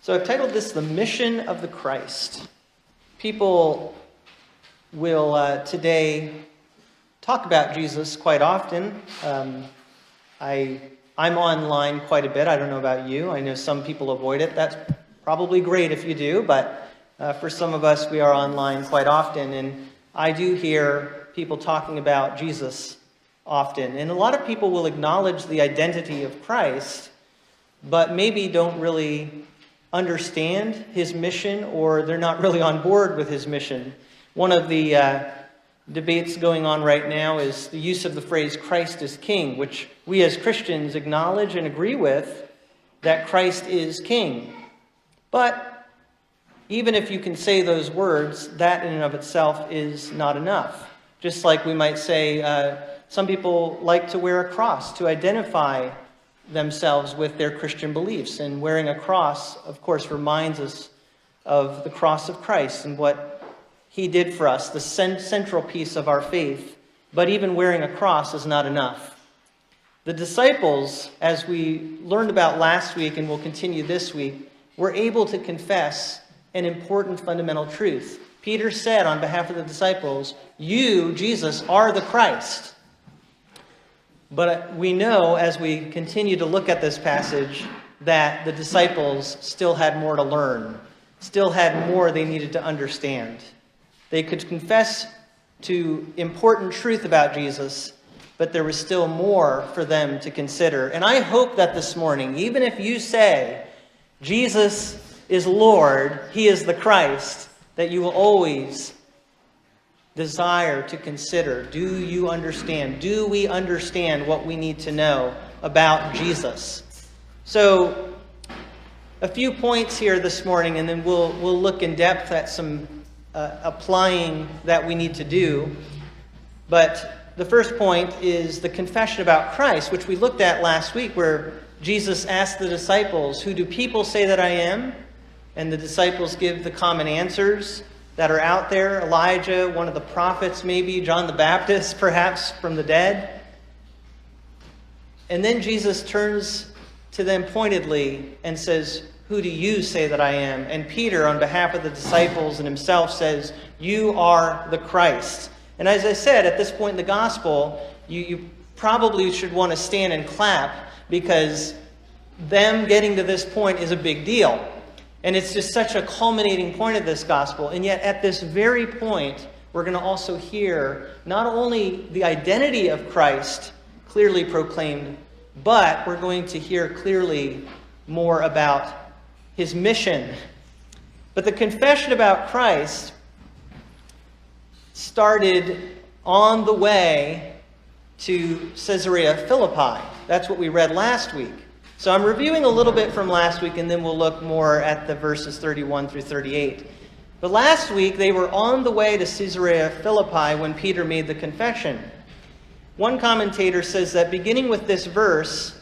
So I've titled this The Mission of the Christ. People will today talk about Jesus quite often. I'm online quite a bit. I don't know about you. I know some people avoid it. That's probably great if you do, but for some of us, we are online quite often. And I do hear people talking about Jesus often. And a lot of people will acknowledge the identity of Christ, but maybe don't really understand his mission, or they're not really on board with his mission. One of the debates going on right now is the use of the phrase Christ is King, which we as Christians acknowledge and agree with, that Christ is King. But even if you can say those words, that in and of itself is not enough. Just like we might say, some people like to wear a cross to identify themselves with their Christian beliefs. And wearing a cross, of course, reminds us of the cross of Christ and what he did for us, the central piece of our faith. But even wearing a cross is not enough. The disciples, as we learned about last week and will continue this week, were able to confess an important fundamental truth. Peter said on behalf of the disciples, "You, Jesus, are the Christ." But we know, as we continue to look at this passage, that the disciples still had more to learn, still had more they needed to understand. They could confess to important truth about Jesus, but there was still more for them to consider. And I hope that this morning, even if you say, Jesus is Lord, he is the Christ, that you will always desire to consider, do you understand? Do we understand what we need to know about Jesus? So, a few points here this morning, and then we'll look in depth at some applying that we need to do. But the first point is the confession about Christ, which we looked at last week, where Jesus asked the disciples, "Who do people say that I am?" And the disciples give the common answers that are out there. Elijah, one of the prophets maybe, John the Baptist perhaps from the dead. And then Jesus turns to them pointedly and says, "Who do you say that I am?" And Peter, on behalf of the disciples and himself, says, "You are the Christ." And as I said, at this point in the gospel, you probably should want to stand and clap, because them getting to this point is a big deal. And it's just such a culminating point of this gospel. And yet at this very point, we're going to also hear not only the identity of Christ clearly proclaimed, but we're going to hear clearly more about his mission. But the confession about Christ started on the way to Caesarea Philippi. That's what we read last week. So I'm reviewing a little bit from last week, and then we'll look more at the verses 31 through 38. But last week, they were on the way to Caesarea Philippi when Peter made the confession. One commentator says that beginning with this verse,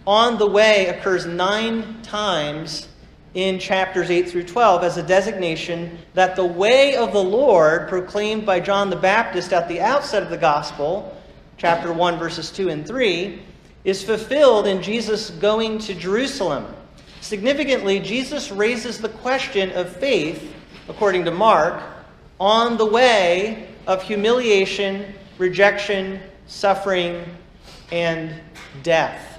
"on the way" occurs 9 times in chapters 8 through 12 as a designation that the way of the Lord, proclaimed by John the Baptist at the outset of the gospel, chapter 1, verses 2 and 3, is fulfilled in Jesus going to Jerusalem. Significantly, Jesus raises the question of faith, according to Mark, on the way of humiliation, rejection, suffering, and death.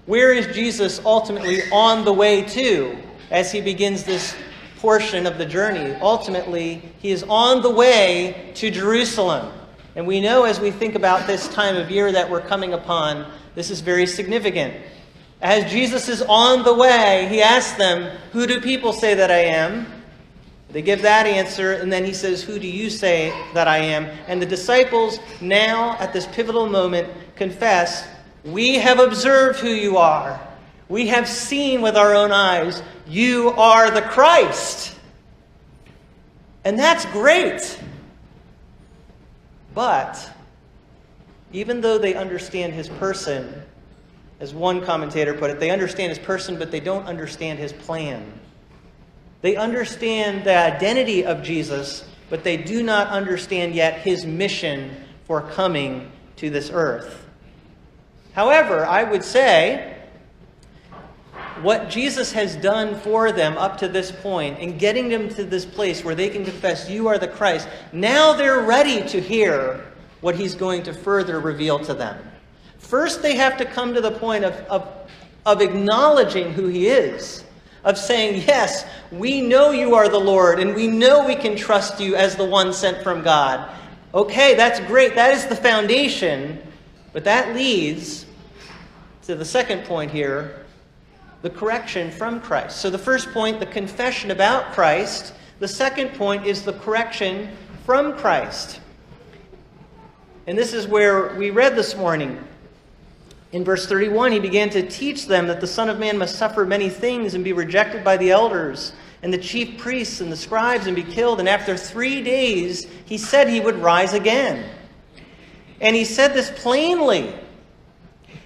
Where is Jesus ultimately on the way to as he begins this portion of the journey? Ultimately, he is on the way to Jerusalem. And we know, as we think about this time of year that we're coming upon, this is very significant. As Jesus is on the way, he asks them, "Who do people say that I am?" They give that answer, and then he says, "Who do you say that I am?" And the disciples now, at this pivotal moment, confess, "We have observed who you are. We have seen with our own eyes. You are the Christ." And that's great. But even though they understand his person, as one commentator put it, they understand his person, but they don't understand his plan. They understand the identity of Jesus, but they do not understand yet his mission for coming to this earth. However, I would say what Jesus has done for them up to this point and getting them to this place where they can confess, you are the Christ, now they're ready to hear what he's going to further reveal to them. First, they have to come to the point of acknowledging who he is, of saying, yes, we know you are the Lord, and we know we can trust you as the one sent from God. Okay, that's great. That is the foundation. But that leads to the second point here, the correction from Christ. So the first point, the confession about Christ. The second point is the correction from Christ. And this is where we read this morning. In verse 31, he began to teach them that the Son of Man must suffer many things and be rejected by the elders and the chief priests and the scribes and be killed. And after 3 days, he said he would rise again. And he said this plainly.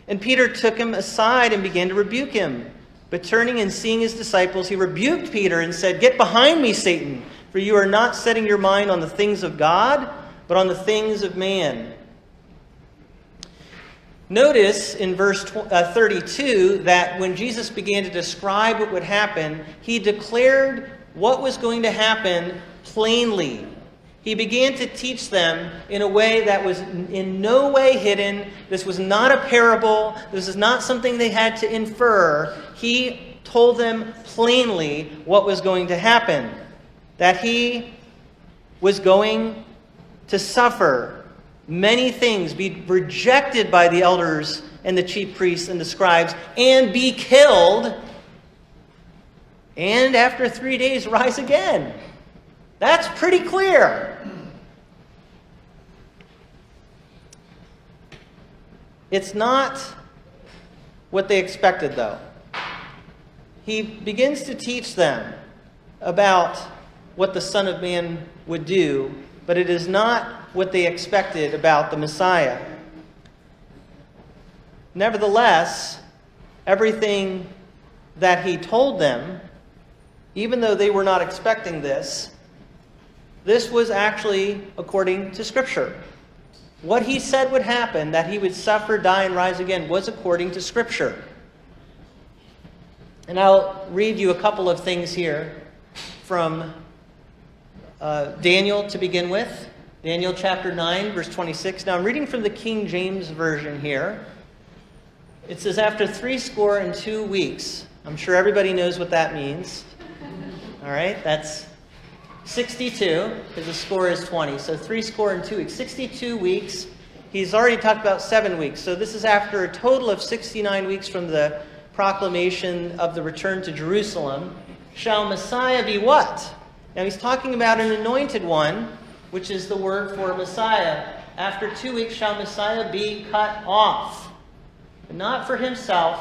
And Peter took him aside and began to rebuke him. But turning and seeing his disciples, he rebuked Peter and said, "Get behind me, Satan, for you are not setting your mind on the things of God, but on the things of man." Notice in verse 32 that when Jesus began to describe what would happen, he declared what was going to happen plainly. He began to teach them in a way that was in no way hidden. This was not a parable. This is not something they had to infer. He told them plainly what was going to happen. That he was going to suffer many things, be rejected by the elders and the chief priests and the scribes, and be killed, and after 3 days rise again. That's pretty clear. It's not what they expected, though. He begins to teach them about what the Son of Man would do, but it is not what they expected about the Messiah. Nevertheless, everything that he told them, even though they were not expecting this was actually according to Scripture. What he said would happen, that he would suffer, die, and rise again, was according to Scripture. And I'll read you a couple of things here from Daniel to begin with. Daniel chapter 9, verse 26. Now I'm reading from the King James Version here. It says, after 62 weeks. I'm sure everybody knows what that means. All right, that's 62, because the score is 20. So 62 weeks. 62 weeks. He's already talked about 7 weeks. So this is after a total of 69 weeks from the proclamation of the return to Jerusalem. Shall Messiah be what? Now he's talking about an anointed one, which is the word for Messiah. After 2 weeks shall Messiah be cut off, but not for himself.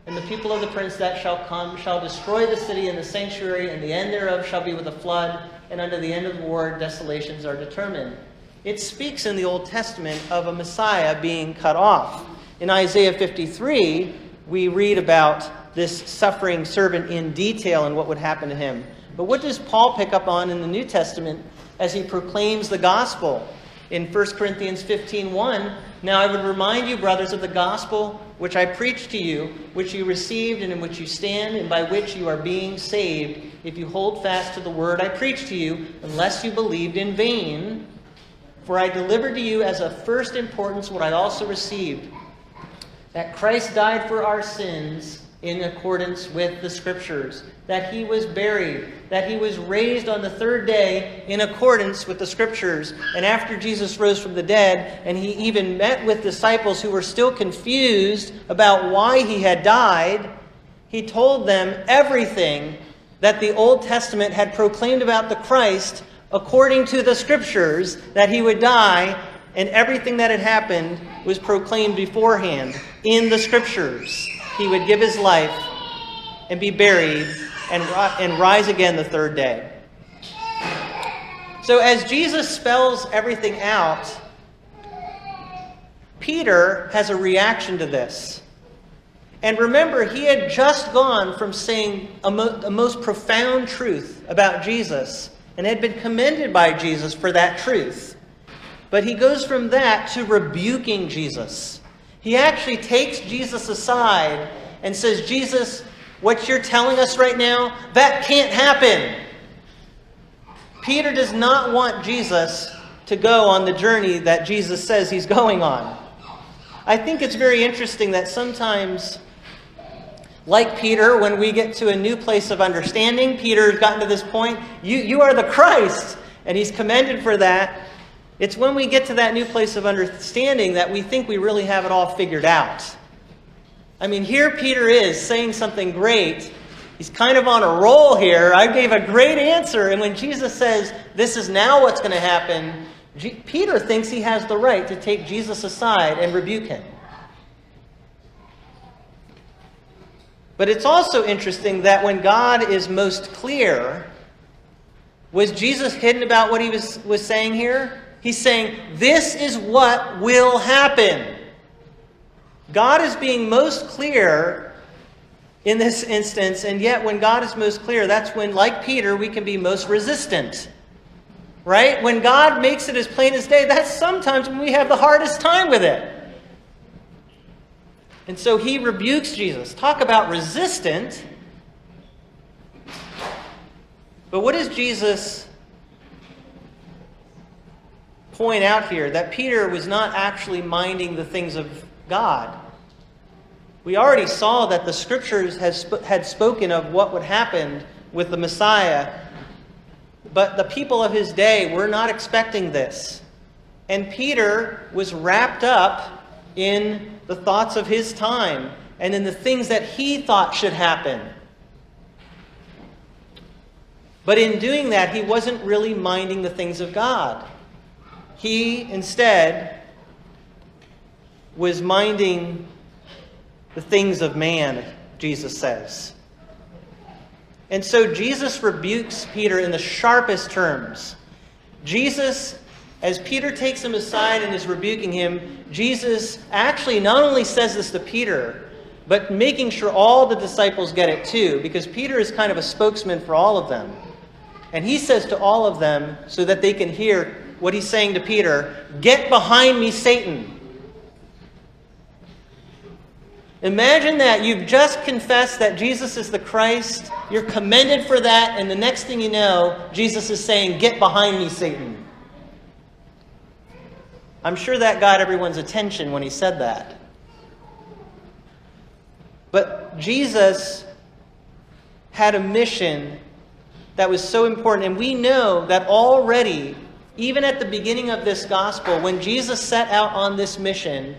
And the people of the prince that shall come shall destroy the city and the sanctuary, and the end thereof shall be with a flood, and unto the end of the war desolations are determined. It speaks in the Old Testament of a Messiah being cut off. In Isaiah 53, we read about this suffering servant in detail and what would happen to him. But what does Paul pick up on in the New Testament as he proclaims the gospel? In 1 Corinthians 15:1, now I would remind you, brothers, of the gospel which I preached to you, which you received and in which you stand, and by which you are being saved, if you hold fast to the word I preached to you, unless you believed in vain. For I delivered to you as of first importance what I also received, that Christ died for our sins in accordance with the Scriptures, that he was buried, that he was raised on the third day in accordance with the Scriptures. And after Jesus rose from the dead, and he even met with disciples who were still confused about why he had died, he told them everything that the Old Testament had proclaimed about the Christ according to the Scriptures, that he would die, and everything that had happened was proclaimed beforehand in the Scriptures. He would give his life and be buried and rise again the third day. So as Jesus spells everything out, Peter has a reaction to this. And remember, he had just gone from saying a most profound truth about Jesus and had been commended by Jesus for that truth. But he goes from that to rebuking Jesus. He actually takes Jesus aside and says, Jesus, what you're telling us right now, that can't happen. Peter does not want Jesus to go on the journey that Jesus says he's going on. I think it's very interesting that sometimes, like Peter, when we get to a new place of understanding, Peter's gotten to this point, you are the Christ, and he's commended for that. It's when we get to that new place of understanding that we think we really have it all figured out. I mean, here Peter is saying something great. He's kind of on a roll here. I gave a great answer. And when Jesus says, this is now what's going to happen, Peter thinks he has the right to take Jesus aside and rebuke him. But it's also interesting that when God is most clear, was Jesus hidden about what he was saying here? He's saying, this is what will happen. God is being most clear in this instance, and yet when God is most clear, that's when, like Peter, we can be most resistant. Right? When God makes it as plain as day, that's sometimes when we have the hardest time with it. And so he rebukes Jesus. Talk about resistant. But what does Jesus point out here? That Peter was not actually minding the things of God. We already saw that the Scriptures had spoken of what would happen with the Messiah. But the people of his day were not expecting this. And Peter was wrapped up in the thoughts of his time and in the things that he thought should happen. But in doing that, he wasn't really minding the things of God. He instead was minding the things of man, Jesus says. And so Jesus rebukes Peter in the sharpest terms. Jesus, as Peter takes him aside and is rebuking him, Jesus actually not only says this to Peter, but making sure all the disciples get it too, because Peter is kind of a spokesman for all of them. And he says to all of them, so that they can hear what he's saying to Peter, "Get behind me, Satan." Imagine that. You've just confessed that Jesus is the Christ. You're commended for that. And the next thing you know, Jesus is saying, "Get behind me, Satan." I'm sure that got everyone's attention when he said that. But Jesus had a mission that was so important. And we know that already, even at the beginning of this gospel, when Jesus set out on this mission,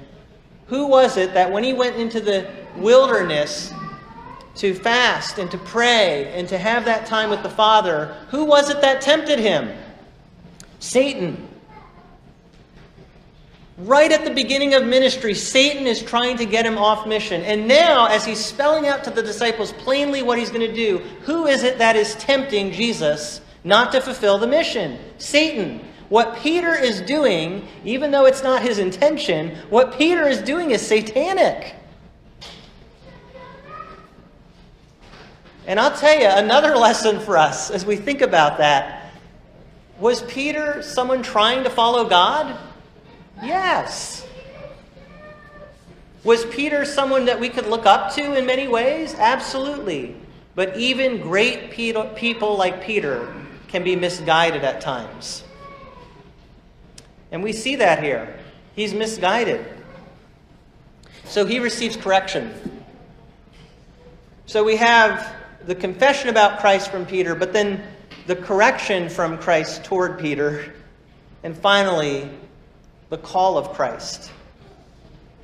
who was it that when he went into the wilderness to fast and to pray and to have that time with the Father, who was it that tempted him? Satan. Right at the beginning of ministry, Satan is trying to get him off mission. And now, as he's spelling out to the disciples plainly what he's going to do, who is it that is tempting Jesus not to fulfill the mission? Satan. What Peter is doing, even though it's not his intention, what Peter is doing is satanic. And I'll tell you, another lesson for us as we think about that. Was Peter someone trying to follow God? Yes. Was Peter someone that we could look up to in many ways? Absolutely. But even great people like Peter can be misguided at times. And we see that here. He's misguided. So he receives correction. So we have the confession about Christ from Peter, but then the correction from Christ toward Peter, and finally, the call of Christ.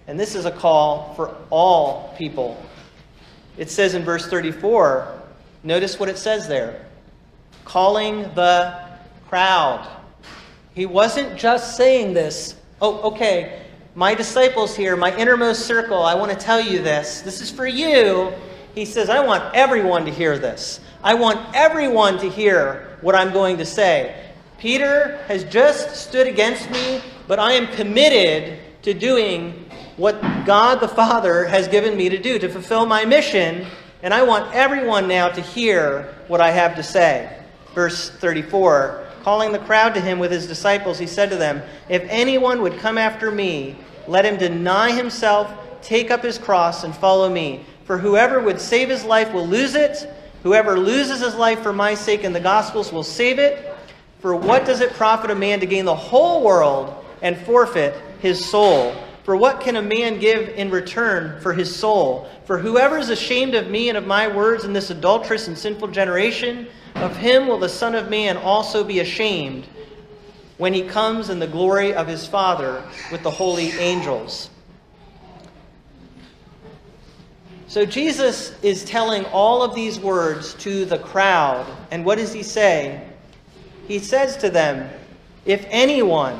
And this is a call for all people. It says in verse 34, notice what it says there. Calling the crowd. He wasn't just saying this, "Oh, okay, my disciples here, my innermost circle, I want to tell you this. This is for you." He says, "I want everyone to hear this. I want everyone to hear what I'm going to say. Peter has just stood against me, but I am committed to doing what God the Father has given me to do, to fulfill my mission, and I want everyone now to hear what I have to say." Verse 34, calling the crowd to him with his disciples, he said to them, "If anyone would come after me, let him deny himself, take up his cross, and follow me. For whoever would save his life will lose it. Whoever loses his life for my sake and the gospel's will save it. For what does it profit a man to gain the whole world and forfeit his soul? For what can a man give in return for his soul? For whoever is ashamed of me and of my words in this adulterous and sinful generation, of him will the Son of Man also be ashamed when he comes in the glory of his Father with the holy angels. So Jesus is telling all of these words to the crowd. And what does he say? He says to them, if anyone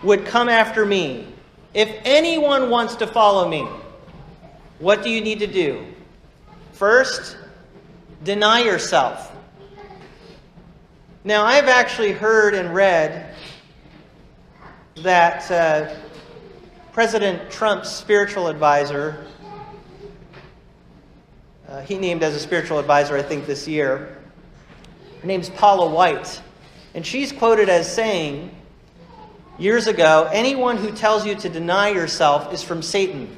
would come after me, if anyone wants to follow me, what do you need to do? First, deny yourself. Now, I've actually heard and read that President Trump's spiritual advisor, he named as a spiritual advisor, I think, this year. Her name's Paula White. And she's quoted as saying, years ago, anyone who tells you to deny yourself is from Satan.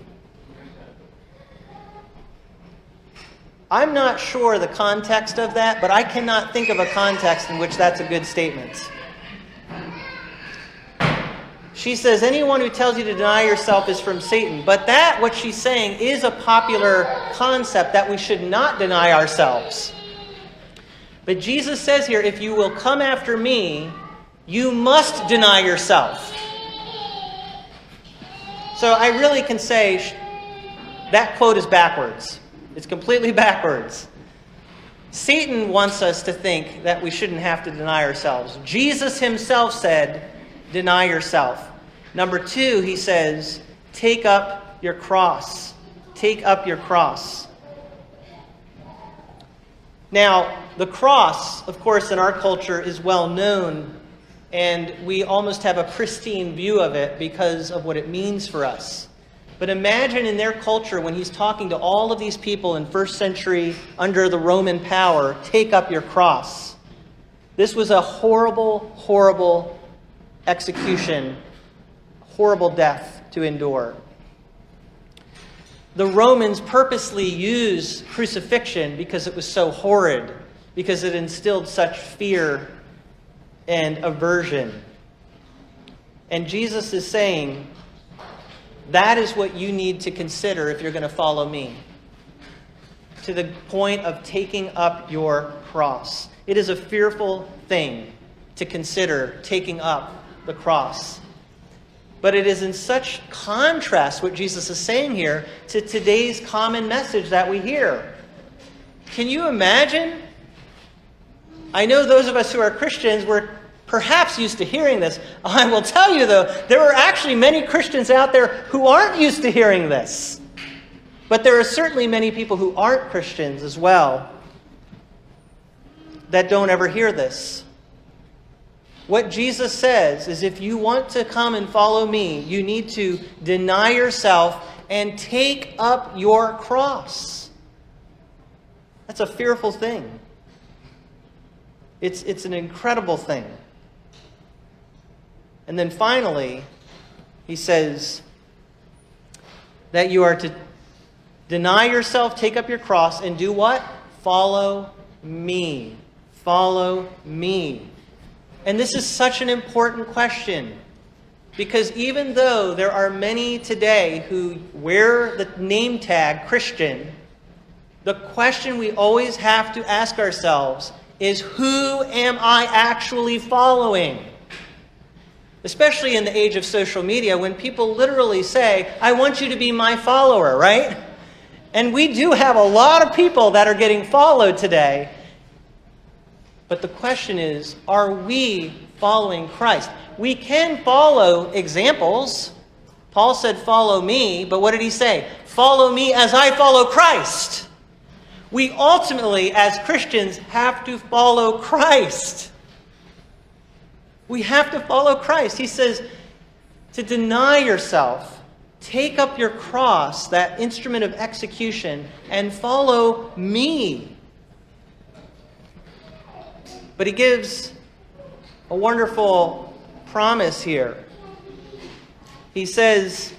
I'm not sure the context of that, but I cannot think of a context in which that's a good statement. She says anyone who tells you to deny yourself is from Satan. But that, what she's saying, is a popular concept that we should not deny ourselves. But Jesus says here, if you will come after me, you must deny yourself. So I really can say that quote is backwards. It's completely backwards. Satan wants us to think that we shouldn't have to deny ourselves. Jesus himself said, deny yourself. Number 2, he says, take up your cross. Take up your cross. Now, the cross, of course, in our culture is well known, and we almost have a pristine view of it because of what it means for us. But imagine in their culture when he's talking to all of these people in first century under the Roman power, take up your cross. This was a horrible, horrible execution, horrible death to endure. The Romans purposely used crucifixion because it was so horrid, because it instilled such fear and aversion. And Jesus is saying, that is what you need to consider if you're going to follow me. To the point of taking up your cross. It is a fearful thing to consider taking up the cross. But it is in such contrast, what Jesus is saying here, to today's common message that we hear. Can you imagine? I know those of us who are Christians, we're perhaps used to hearing this. I will tell you, though, there are actually many Christians out there who aren't used to hearing this. But there are certainly many people who aren't Christians as well that don't ever hear this. What Jesus says is if you want to come and follow me, you need to deny yourself and take up your cross. That's a fearful thing. It's an incredible thing. And then finally, he says that you are to deny yourself, take up your cross, and do what? Follow me. Follow me. And this is such an important question, because even though there are many today who wear the name tag Christian, the question we always have to ask ourselves is, who am I actually following? Especially in the age of social media, when people literally say, I want you to be my follower, right? And we do have a lot of people that are getting followed today. But the question is, are we following Christ? We can follow examples. Paul said, follow me, but what did he say? Follow me as I follow Christ. We ultimately, as Christians, have to follow Christ. We have to follow Christ. He says to deny yourself, take up your cross, that instrument of execution, and follow me. But he gives a wonderful promise here. He says,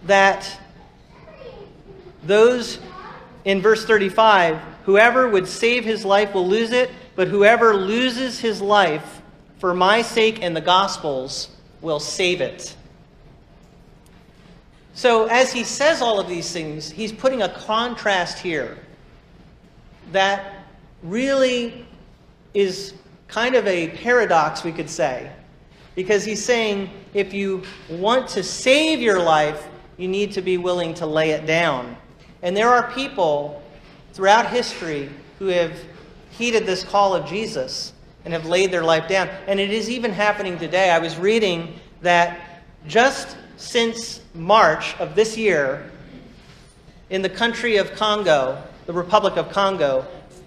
that those in verse 35, whoever would save his life will lose it, but whoever loses his life for my sake and the gospel's will save it. So as he says all of these things, he's putting a contrast here that really is kind of a paradox, we could say. Because he's saying, if you want to save your life, you need to be willing to lay it down. And there are people throughout history who have heeded this call of Jesus and have laid their life down. And it is even happening today. I was reading that just since March of this year, in the country of Congo, the Republic of Congo,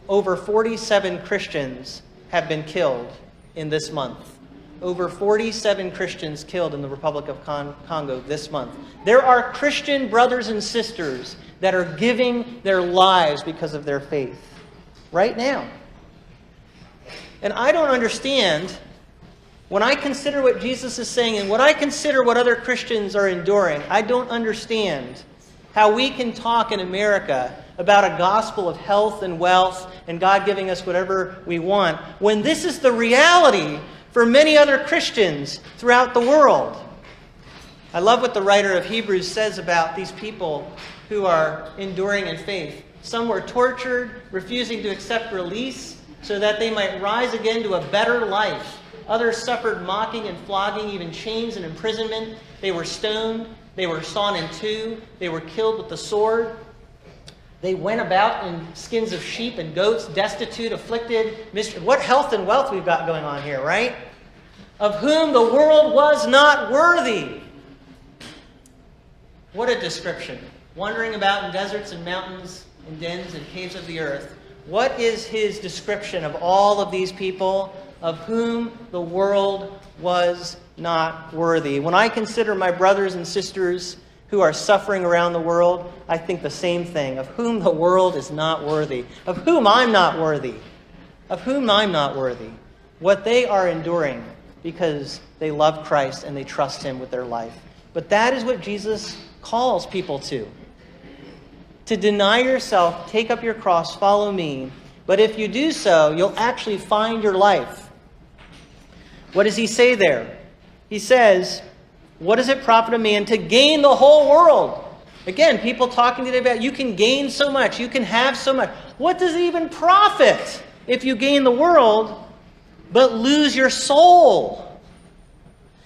over 47 Christians have been killed in this month. Over 47 Christians killed in the Republic of Congo this month. There are Christian brothers and sisters that are giving their lives because of their faith right now. And I don't understand, when I consider what Jesus is saying and what I consider what other Christians are enduring, I don't understand how we can talk in America about a gospel of health and wealth and God giving us whatever we want, when this is the reality for many other Christians throughout the world. I love what the writer of Hebrews says about these people who are enduring in faith. Some were tortured, refusing to accept release so that they might rise again to a better life. Others suffered mocking and flogging, even chains and imprisonment. They were stoned. They were sawn in two. They were killed with the sword. They went about in skins of sheep and goats, destitute, afflicted. What health and wealth we've got going on here, right? Of whom the world was not worthy. What a description. Wandering about in deserts and mountains, in dens and caves of the earth. What is his description of all of these people of whom the world was not worthy? When I consider my brothers and sisters who are suffering around the world, I think the same thing. Of whom the world is not worthy. Of whom I'm not worthy. Of whom I'm not worthy. What they are enduring because they love Christ and they trust him with their life. But that is what Jesus calls people to. To deny yourself, take up your cross, follow me. But if you do so, you'll actually find your life. What does he say there? He says, what does it profit a man to gain the whole world? Again, people talking today about you can gain so much, you can have so much. What does it even profit if you gain the world but lose your soul?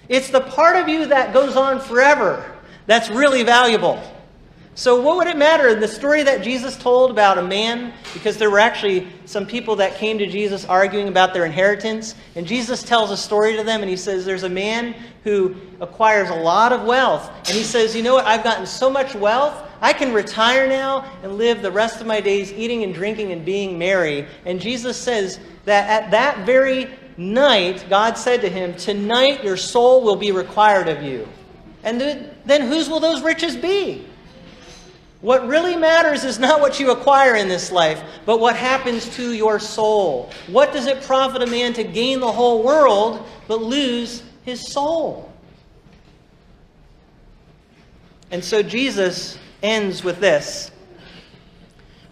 It's the part of you that goes on forever that's really valuable. So what would it matter in the story that Jesus told about a man? Because there were actually some people that came to Jesus arguing about their inheritance. And Jesus tells a story to them and he says there's a man who acquires a lot of wealth. And he says, you know what, I've gotten so much wealth, I can retire now and live the rest of my days eating and drinking and being merry. And Jesus says that at that very night, God said to him, tonight your soul will be required of you. And then whose will those riches be? What really matters is not what you acquire in this life, but what happens to your soul. What does it profit a man to gain the whole world but lose his soul? And so Jesus ends with this.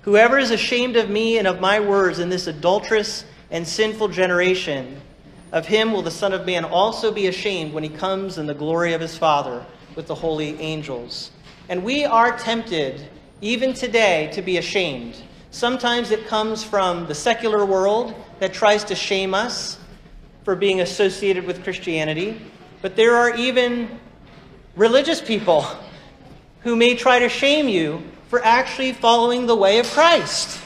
Whoever is ashamed of me and of my words in this adulterous and sinful generation, of him will the Son of Man also be ashamed when he comes in the glory of his Father with the holy angels. And we are tempted, even today, to be ashamed. Sometimes it comes from the secular world that tries to shame us for being associated with Christianity. But there are even religious people who may try to shame you for actually following the way of Christ.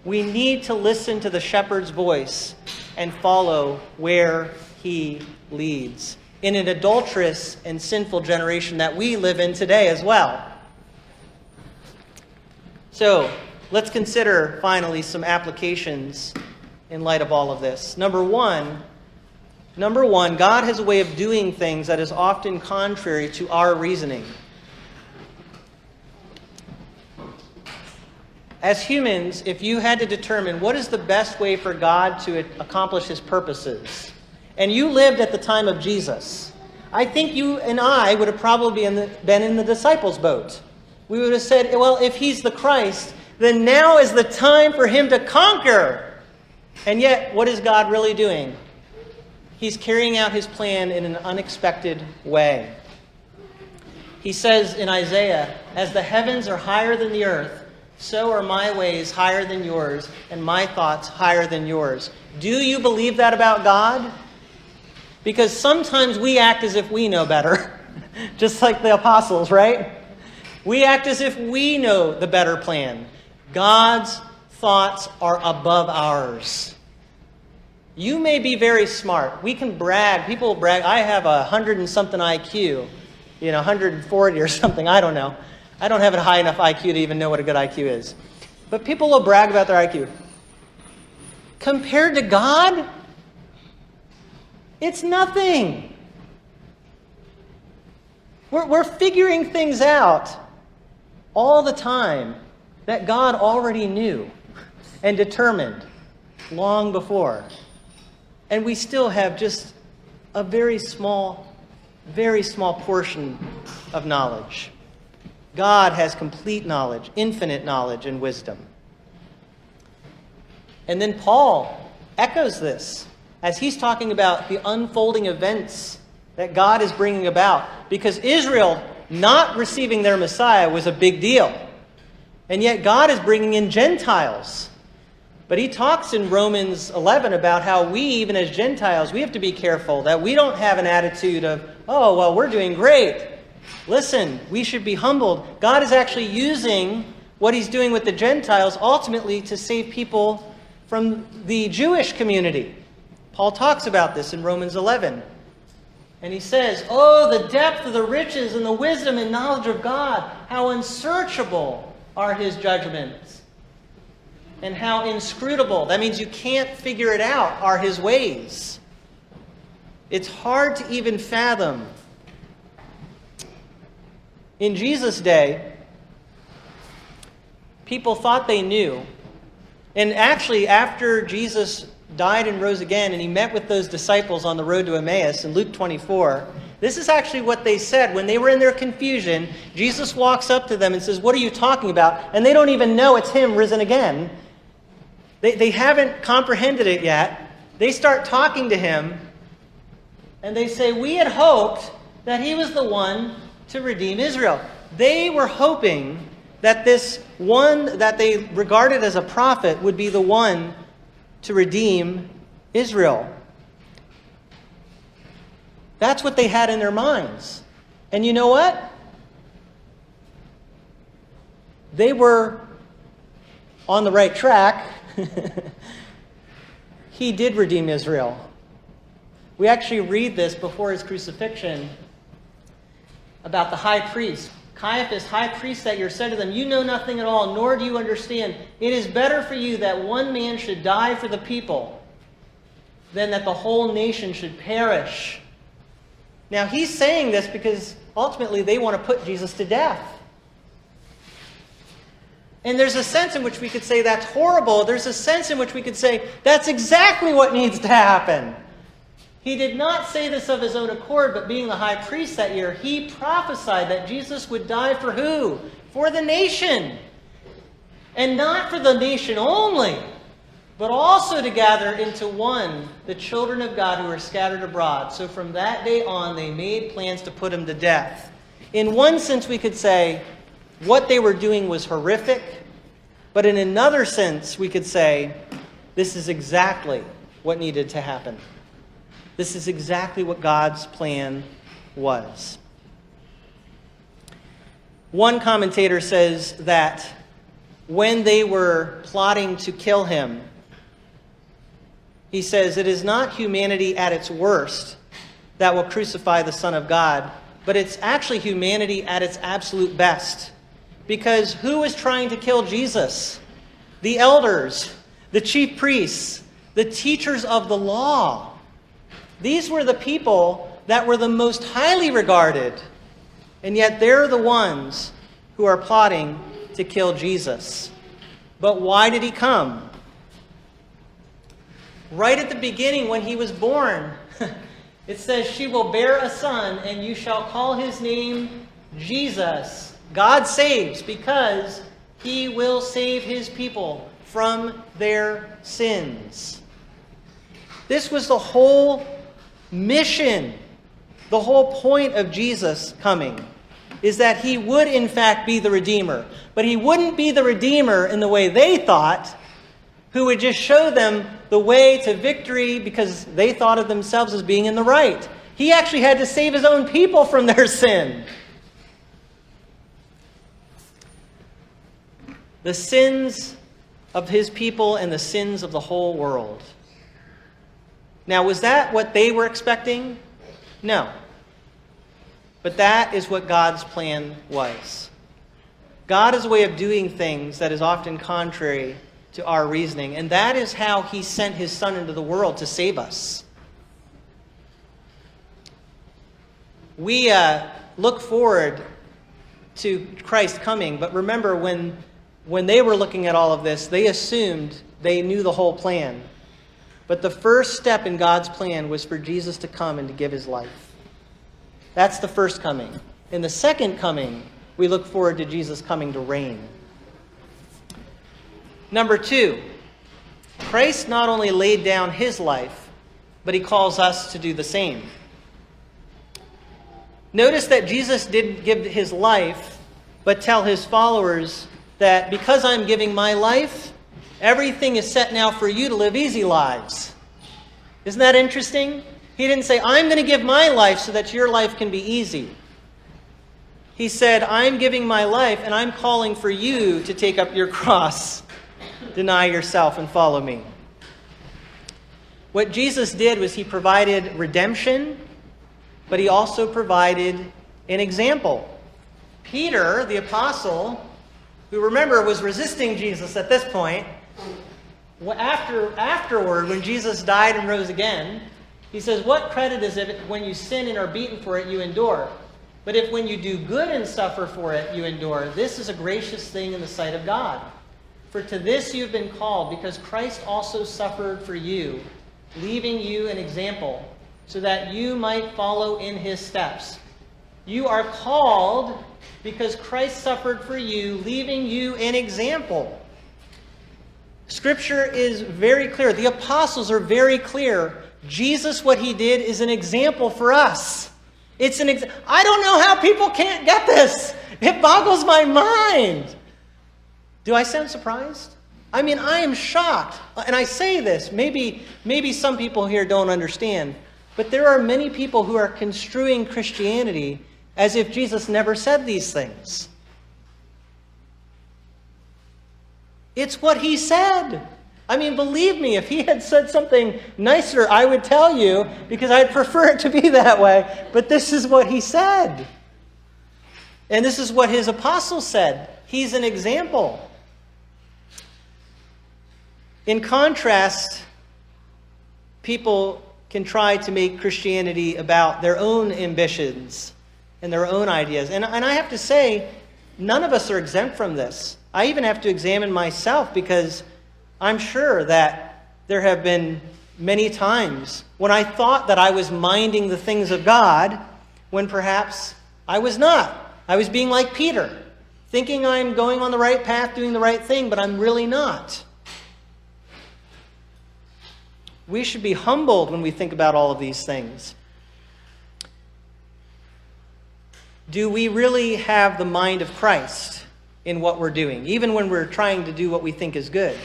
We need to listen to the shepherd's voice and follow where he leads, in an adulterous and sinful generation that we live in today as well. So, let's consider finally some applications in light of all of this. Number one, God has a way of doing things that is often contrary to our reasoning. As humans, if you had to determine what is the best way for God to accomplish his purposes, and you lived at the time of Jesus, I think you and I would have probably been in the disciples' boat. We would have said, well, if he's the Christ, then now is the time for him to conquer. And yet, what is God really doing? He's carrying out his plan in an unexpected way. He says in Isaiah, as the heavens are higher than the earth, so are my ways higher than yours, and my thoughts higher than yours. Do you believe that about God? Because sometimes we act as if we know better, just like the apostles, right? We act as if we know the better plan. God's thoughts are above ours. You may be very smart. We can brag. People brag. I have 100 and something IQ. 140 or something. I don't know. I don't have a high enough IQ to even know what a good IQ is. But people will brag about their IQ. Compared to God, it's nothing. We're figuring things out all the time that God already knew and determined long before. And we still have just a very small portion of knowledge. God has complete knowledge, infinite knowledge and wisdom. And then Paul echoes this as he's talking about the unfolding events that God is bringing about. Because Israel not receiving their Messiah was a big deal. And yet God is bringing in Gentiles. But he talks in Romans 11 about how we, even as Gentiles, we have to be careful that we don't have an attitude of, oh, well, we're doing great. Listen, we should be humbled. God is actually using what he's doing with the Gentiles ultimately to save people from the Jewish community. Paul talks about this in Romans 11. And he says, oh, the depth of the riches and the wisdom and knowledge of God, how unsearchable are his judgments. And how inscrutable, that means you can't figure it out, are his ways. It's hard to even fathom. In Jesus' day, people thought they knew. And actually, after Jesus died and rose again, and he met with those disciples on the road to Emmaus in Luke 24, this is actually what they said. When they were in their confusion, Jesus walks up to them and says, what are you talking about? And they don't even know it's him risen again. They haven't comprehended it yet. They start talking to him, and they say, we had hoped that he was the one to redeem Israel. They were hoping that this one that they regarded as a prophet would be the one to redeem Israel. That's what they had in their minds. And you know what? They were on the right track. He did redeem Israel. We actually read this before his crucifixion about the high priest. Caiaphas, high priest that year, said to them, you know nothing at all, nor do you understand. It is better for you that one man should die for the people than that the whole nation should perish. Now he's saying this because ultimately they want to put Jesus to death. And there's a sense in which we could say that's horrible. There's a sense in which we could say that's exactly what needs to happen. He did not say this of his own accord, but being the high priest that year, he prophesied that Jesus would die for who? For the nation. And not for the nation only, but also to gather into one the children of God who are scattered abroad. So from that day on, they made plans to put him to death. In one sense, we could say what they were doing was horrific, but in another sense, we could say this is exactly what needed to happen. This is exactly what God's plan was. One commentator says that when they were plotting to kill him, he says, it is not humanity at its worst that will crucify the Son of God, but it's actually humanity at its absolute best. Because who was trying to kill Jesus? The elders, the chief priests, the teachers of the law. These were the people that were the most highly regarded. And yet they're the ones who are plotting to kill Jesus. But why did he come? Right at the beginning when he was born, It says, she will bear a son, and you shall call his name Jesus. God saves, because he will save his people from their sins. This was the whole mission, the whole point of Jesus coming, is that he would in fact be the Redeemer. But he wouldn't be the Redeemer in the way they thought, who would just show them the way to victory because they thought of themselves as being in the right. He actually had to save his own people from their sin. The sins of his people and the sins of the whole world. Now, was that what they were expecting? No. But that is what God's plan was. God has a way of doing things that is often contrary to our reasoning, and that is how he sent his Son into the world to save us. We look forward to Christ coming, but remember when they were looking at all of this, they assumed they knew the whole plan. But the first step in God's plan was for Jesus to come and to give his life. That's the first coming. In the second coming, we look forward to Jesus coming to reign. Number 2, Christ not only laid down his life, but he calls us to do the same. Notice that Jesus didn't give his life, but tell his followers that because I'm giving my life, everything is set now for you to live easy lives. Isn't that interesting? He didn't say, I'm going to give my life so that your life can be easy. He said, I'm giving my life and I'm calling for you to take up your cross, deny yourself, and follow me. What Jesus did was he provided redemption, but he also provided an example. Peter, the apostle, who remember was resisting Jesus at this point, afterward, when Jesus died and rose again, he says, what credit is it when you sin and are beaten for it, you endure? But if when you do good and suffer for it, you endure, this is a gracious thing in the sight of God. For to this you've been called, because Christ also suffered for you, leaving you an example, so that you might follow in his steps. You are called because Christ suffered for you, leaving you an example. Scripture is very clear. The apostles are very clear. Jesus, what he did, is an example for us. It's an I don't know how people can't get this. It boggles my mind. Do I sound surprised? I mean, I am shocked. And I say this, maybe some people here don't understand, but there are many people who are construing Christianity as if Jesus never said these things. It's what he said. I mean, believe me, if he had said something nicer, I would tell you, because I'd prefer it to be that way. But this is what he said. And this is what his apostles said. He's an example. In contrast, people can try to make Christianity about their own ambitions and their own ideas. And I have to say, none of us are exempt from this. I even have to examine myself, because I'm sure that there have been many times when I thought that I was minding the things of God, when perhaps I was not. I was being like Peter, thinking I'm going on the right path, doing the right thing, but I'm really not. We should be humbled when we think about all of these things. Do we really have the mind of Christ in what we're doing, even when we're trying to do what we think is good?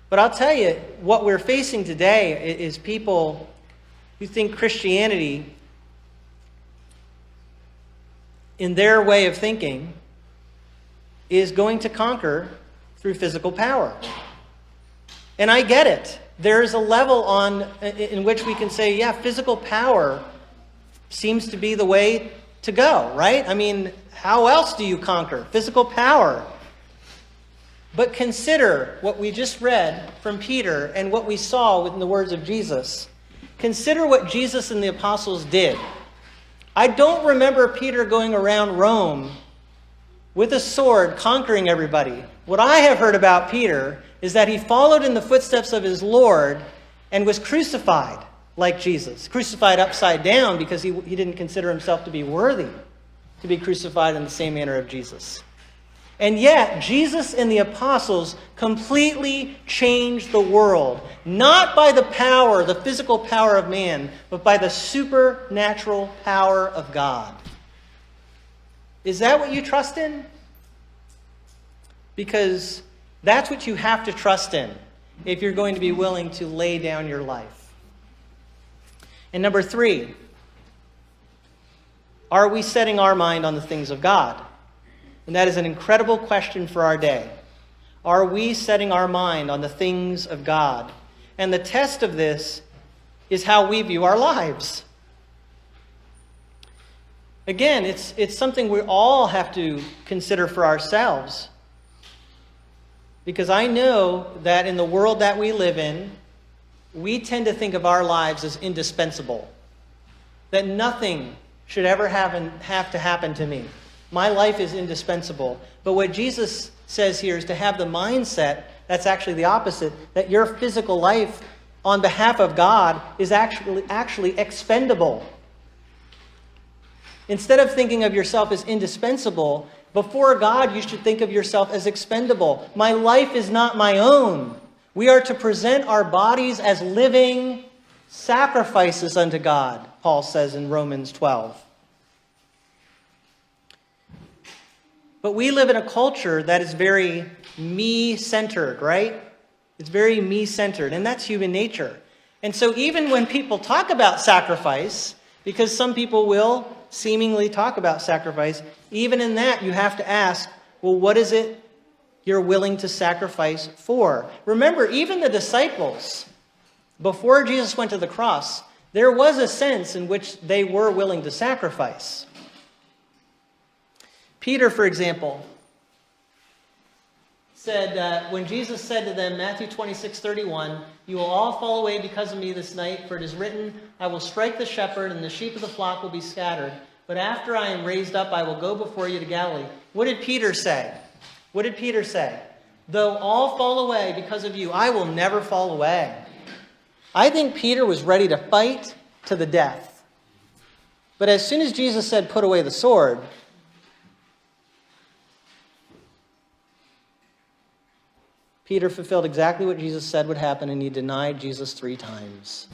But I'll tell you, what we're facing today is people who think Christianity, in their way of thinking, is going to conquer through physical power. And I get it. There's a level in which we can say, yeah, physical power seems to be the way to go, right? I mean, how else do you conquer? Physical power. But consider what we just read from Peter and what we saw in the words of Jesus. Consider what Jesus and the apostles did. I don't remember Peter going around Rome with a sword conquering everybody. What I have heard about Peter is that he followed in the footsteps of his Lord and was crucified. like Jesus. Crucified upside down because he didn't consider himself to be worthy to be crucified in the same manner of Jesus. And yet, Jesus and the apostles completely changed the world, not by the power, the physical power of man, but by the supernatural power of God. Is that what you trust in? Because that's what you have to trust in if you're going to be willing to lay down your life. And number 3, are we setting our mind on the things of God? And that is an incredible question for our day. Are we setting our mind on the things of God? And the test of this is how we view our lives. Again, it's something we all have to consider for ourselves. Because I know that in the world that we live in, we tend to think of our lives as indispensable. That nothing should ever have to happen to me. My life is indispensable. But what Jesus says here is to have the mindset that's actually the opposite, that your physical life on behalf of God is actually expendable. Instead of thinking of yourself as indispensable, before God, you should think of yourself as expendable. My life is not my own. We are to present our bodies as living sacrifices unto God, Paul says in Romans 12. But we live in a culture that is very me-centered, right? It's very me-centered, and that's human nature. And so even when people talk about sacrifice, because some people will seemingly talk about sacrifice, even in that you have to ask, well, what is it you're willing to sacrifice for? Remember, even the disciples, before Jesus went to the cross, there was a sense in which they were willing to sacrifice. Peter, for example, said, when Jesus said to them, Matthew 26:31, "You will all fall away because of me this night, for it is written, I will strike the shepherd, and the sheep of the flock will be scattered. But after I am raised up, I will go before you to Galilee." What did Peter say? What did Peter say? "Though all fall away because of you, I will never fall away." I think Peter was ready to fight to the death. But as soon as Jesus said, "Put away the sword," Peter fulfilled exactly what Jesus said would happen, and he denied Jesus 3 times.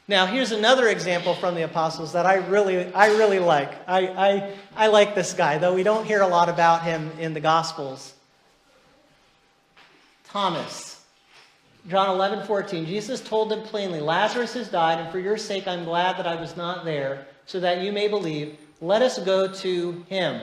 Now, here's another example from the apostles that I really like. I like this guy, though we don't hear a lot about him in the Gospels. Thomas. John 11:14. Jesus told them plainly, "Lazarus has died, and for your sake I'm glad that I was not there, so that you may believe. Let us go to him."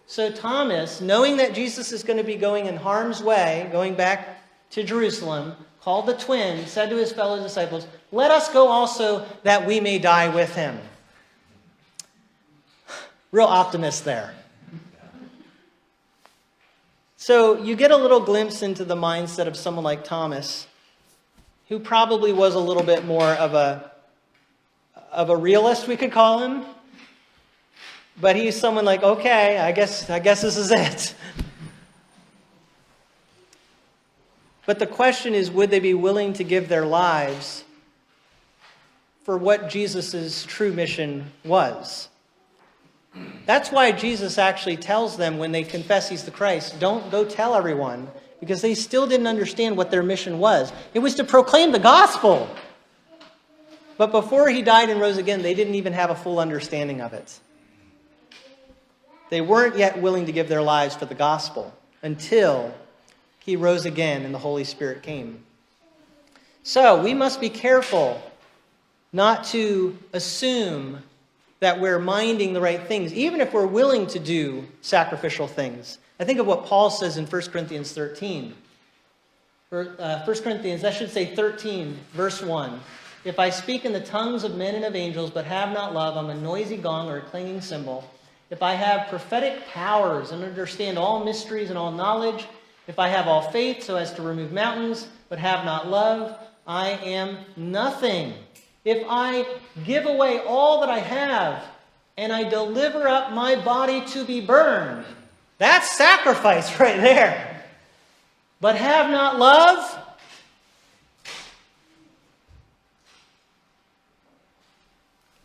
So Thomas, knowing that Jesus is going to be going in harm's way, going back to Jerusalem, called the twin, said to his fellow disciples, "Let us go also that we may die with him." Real optimist there. So you get a little glimpse into the mindset of someone like Thomas, who probably was a little bit more of a realist, we could call him. But he's someone like, okay, I guess this is it. But the question is, would they be willing to give their lives for what Jesus' true mission was? That's why Jesus actually tells them when they confess he's the Christ, don't go tell everyone, because they still didn't understand what their mission was. It was to proclaim the gospel. But before he died and rose again, they didn't even have a full understanding of it. They weren't yet willing to give their lives for the gospel until he rose again and the Holy Spirit came. So we must be careful not to assume that we're minding the right things, even if we're willing to do sacrificial things. I think of what Paul says in 1 Corinthians 13. 1 Corinthians, that should say 13, verse 1. "If I speak in the tongues of men and of angels, but have not love, I'm a noisy gong or a clanging cymbal. If I have prophetic powers and understand all mysteries and all knowledge, if I have all faith so as to remove mountains, but have not love, I am nothing. If I give away all that I have, and I deliver up my body to be burned," that's sacrifice right there. "But have not love,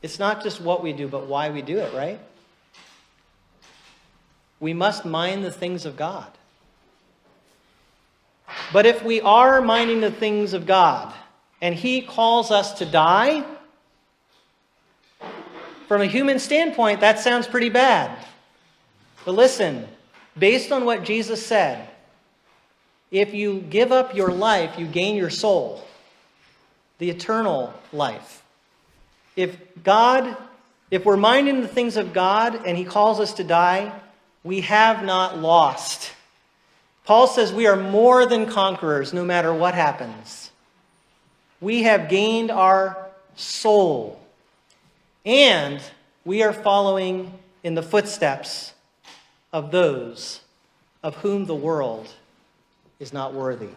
It's not just what we do, but why we do it, right? We must mind the things of God. But if we are minding the things of God, and He calls us to die, from a human standpoint, that sounds pretty bad. But listen, based on what Jesus said, if you give up your life, you gain your soul, the eternal life. If we're minding the things of God and He calls us to die, we have not lost. Paul says we are more than conquerors no matter what happens. We have gained our soul. And we are following in the footsteps of those of whom the world is not worthy.